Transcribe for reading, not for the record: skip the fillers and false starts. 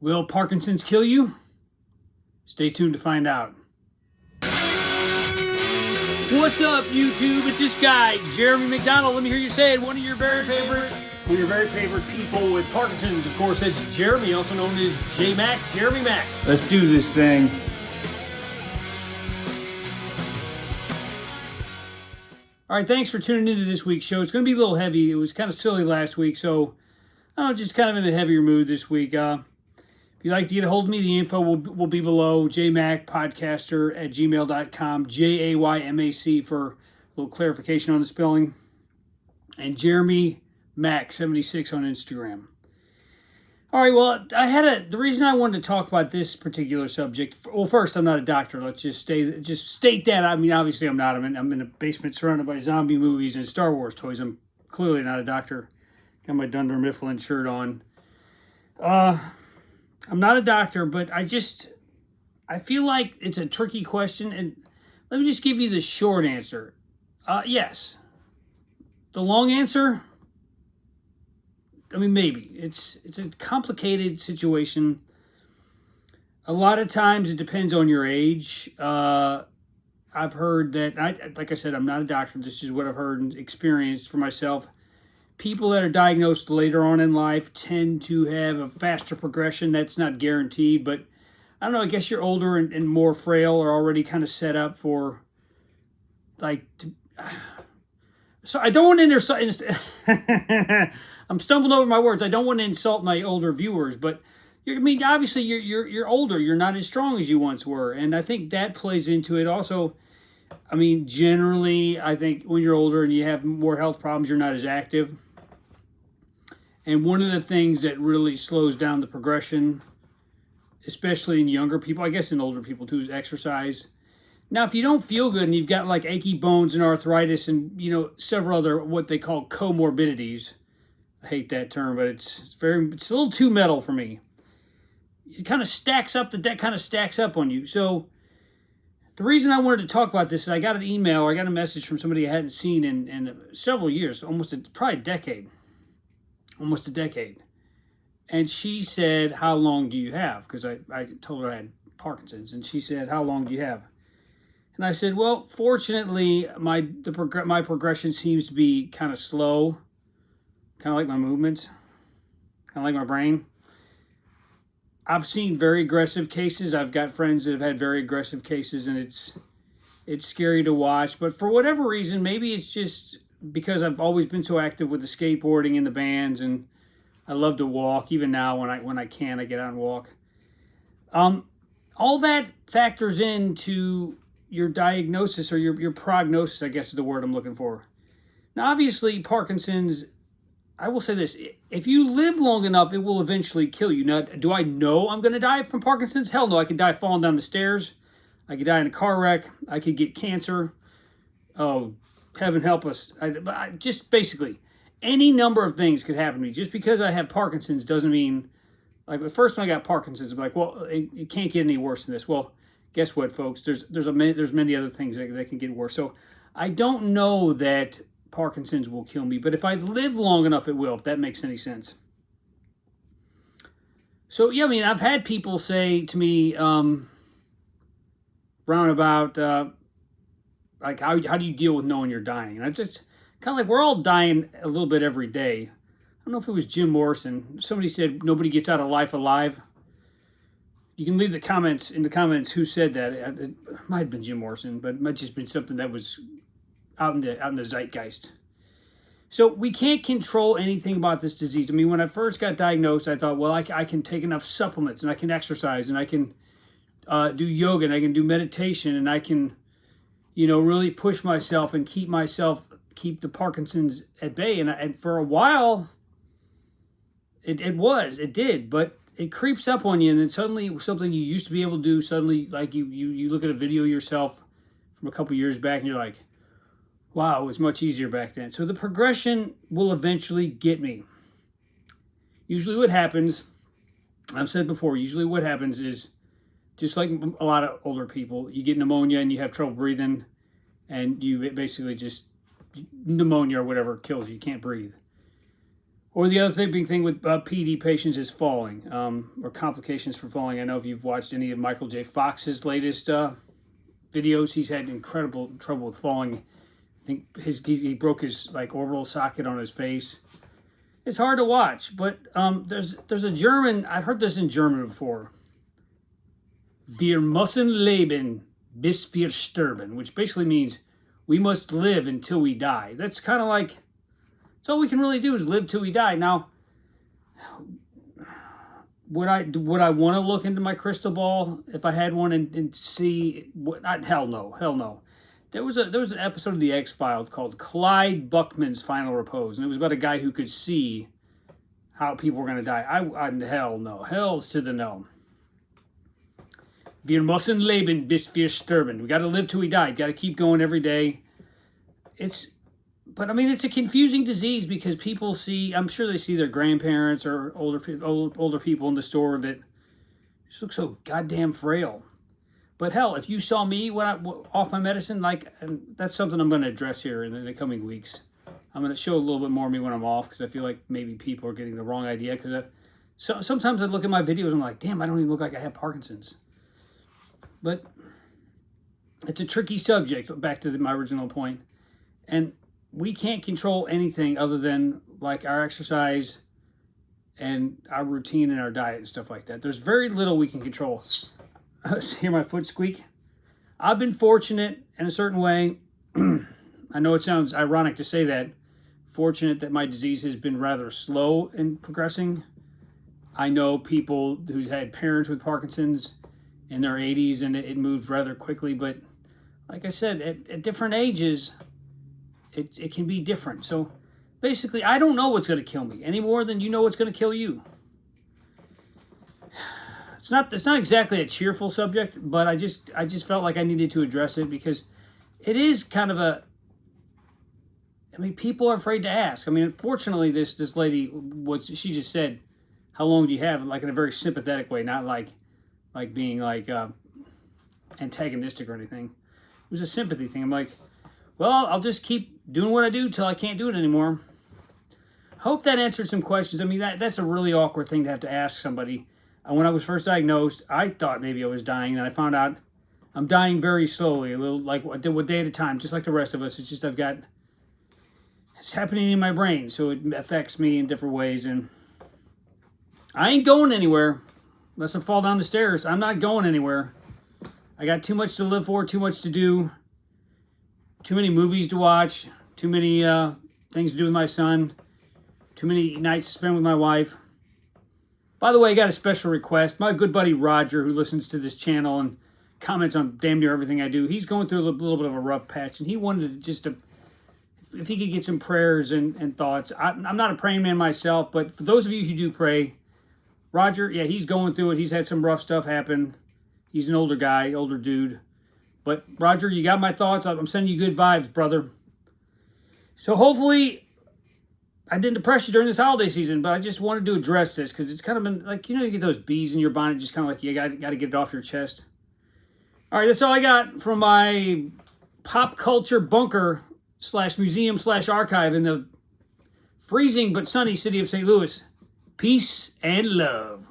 Will Parkinson's kill you? Stay tuned to find out. What's up, YouTube? It's this guy, Jeremy McDonald. Let me hear you say it. One of your very favorite people with Parkinson's. Of course, it's Jeremy, also known as J-Mac, Jeremy Mac. Let's do this thing. All right, thanks for tuning into this week's show. It's going to be a little heavy. It was kind of silly last week, so I'm just kind of in a heavier mood this week. If you'd like to get a hold of me, the info will be below. Jaymacpodcaster at gmail.com. Jaymac for a little clarification on the spelling. And Jeremy Mac 76 on Instagram. All right, well, the reason I wanted to talk about this particular subject. Well, first, I'm not a doctor. Let's just state that. I mean, obviously, I'm not. I'm in a basement surrounded by zombie movies and Star Wars toys. I'm clearly not a doctor. Got my Dunder Mifflin shirt on. I'm not a doctor, but I feel like it's a tricky question, and let me just give you the short answer. Yes. The long answer, I mean, maybe. It's a complicated situation. A lot of times it depends on your age. I've heard that, like I said, I'm not a doctor. This is what I've heard and experienced for myself. People that are diagnosed later on in life tend to have a faster progression. That's not guaranteed, but I don't know. I guess you're older and more frail or already kind of set up for, so I don't want to I'm stumbling over my words. I don't want to insult my older viewers, but obviously you're older. You're not as strong as you once were, and I think that plays into it. Also, I mean, generally, I think when you're older and you have more health problems, you're not as active. And one of the things that really slows down the progression, especially in younger people, I guess in older people too, is exercise. Now, if you don't feel good and you've got like achy bones and arthritis and, several other what they call comorbidities, I hate that term, but it's a little too metal for me. It kind of stacks up, the deck kind of stacks up on you. So the reason I wanted to talk about this is I got an email or I got a message from somebody I hadn't seen in several years, probably a decade. Almost a decade. And she said, how long do you have? Because I told her I had Parkinson's. And she said, how long do you have? And I said, well, fortunately, my progression seems to be kind of slow. Kind of like my movements. Kind of like my brain. I've seen very aggressive cases. I've got friends that have had very aggressive cases, and it's scary to watch. But for whatever reason, maybe it's just because I've always been so active with the skateboarding and the bands, and I love to walk. Even now, when I can, I get out and walk. All that factors into your diagnosis or your prognosis, I guess is the word I'm looking for. Now, obviously, Parkinson's, I will say this. If you live long enough, it will eventually kill you. Now, do I know I'm going to die from Parkinson's? Hell no. I could die falling down the stairs. I could die in a car wreck. I could get cancer. Oh, heaven help us. Just basically, any number of things could happen to me. Just because I have Parkinson's doesn't mean, like, at first when I got Parkinson's, I'm like, well, it can't get any worse than this. Well, guess what, folks? There's many other things that can get worse. So I don't know that Parkinson's will kill me, but if I live long enough, it will, if that makes any sense. So, yeah, I mean, I've had people say to me, roundabout, like, how do you deal with knowing you're dying? And I just kind of like, we're all dying a little bit every day. I don't know if it was Jim Morrison. Somebody said nobody gets out of life alive. You can leave in the comments who said that. It might have been Jim Morrison, but it might have just been something that was out in the zeitgeist. So we can't control anything about this disease. I mean, when I first got diagnosed, I thought, well, I can take enough supplements and I can exercise and I can do yoga and I can do meditation and I can, really push myself and keep the Parkinson's at bay. And for a while, it did, but it creeps up on you, and then suddenly something you used to be able to do, suddenly, like you look at a video yourself from a couple years back and you're like, wow, it was much easier back then. So the progression will eventually get me. Usually what happens, I've said before, is just like a lot of older people, you get pneumonia and you have trouble breathing, and you basically just, pneumonia or whatever kills you, you can't breathe. Or the other big thing with PD patients is falling, or complications from falling. I know if you've watched any of Michael J. Fox's latest videos, he's had incredible trouble with falling. I think he broke his like orbital socket on his face. It's hard to watch, but there's a German. I've heard this in German before. Wir müssen leben bis wir sterben, which basically means we must live until we die. That's kind of like, that's all we can really do is live till we die. Now, would I want to look into my crystal ball if I had one and see what? Hell no. There was an episode of the X-Files called Clyde Buckman's Final Repose, and it was about a guy who could see how people were going to die. Hell no. Hell's to the no. Wir müssen leben bis wir sterben. We got to live till we die. Got to keep going every day. But I mean, it's a confusing disease because people see. I'm sure they see their grandparents or older people in the store that just look so goddamn frail. But hell, if you saw me when off my medicine, and that's something I'm going to address here in the coming weeks. I'm going to show a little bit more of me when I'm off because I feel like maybe people are getting the wrong idea. Because sometimes I look at my videos and I'm like, damn, I don't even look like I have Parkinson's. But it's a tricky subject, back to my original point. And we can't control anything other than like our exercise and our routine and our diet and stuff like that. There's very little we can control. Hear my foot squeak? I've been fortunate in a certain way. I know it sounds ironic to say that. Fortunate that my disease has been rather slow in progressing. I know people who've had parents with Parkinson's in their 80s and it moved rather quickly. But like I said, at different ages, it can be different. So basically, I don't know what's going to kill me any more than you know what's going to kill you. It's not exactly a cheerful subject, but I just felt like I needed to address it because it is kind of people are afraid to ask. I mean, unfortunately, this lady, she just said, how long do you have? Like in a very sympathetic way, not like being antagonistic or anything. It was a sympathy thing. I'm like, well, I'll just keep doing what I do till I can't do it anymore. Hope that answered some questions. I mean, that's a really awkward thing to have to ask somebody. When I was first diagnosed, I thought maybe I was dying, and I found out I'm dying very slowly, a little like one day at a time, just like the rest of us. It's just it's happening in my brain, so it affects me in different ways, and I ain't going anywhere unless I fall down the stairs. I'm not going anywhere. I got too much to live for, too much to do, too many movies to watch, too many things to do with my son, too many nights to spend with my wife. By the way, I got a special request. My good buddy Roger, who listens to this channel and comments on damn near everything I do, he's going through a little bit of a rough patch, and he wanted if he could get some prayers and thoughts. I'm not a praying man myself, but for those of you who do pray, Roger, yeah, he's going through it. He's had some rough stuff happen. He's an older guy, older dude. But Roger, you got my thoughts. I'm sending you good vibes, brother. So hopefully I didn't depress you during this holiday season, but I just wanted to address this because it's kind of been like, you get those bees in your bonnet, just kind of like you got to get it off your chest. All right, that's all I got from my pop culture bunker / museum / archive in the freezing but sunny city of St. Louis. Peace and love.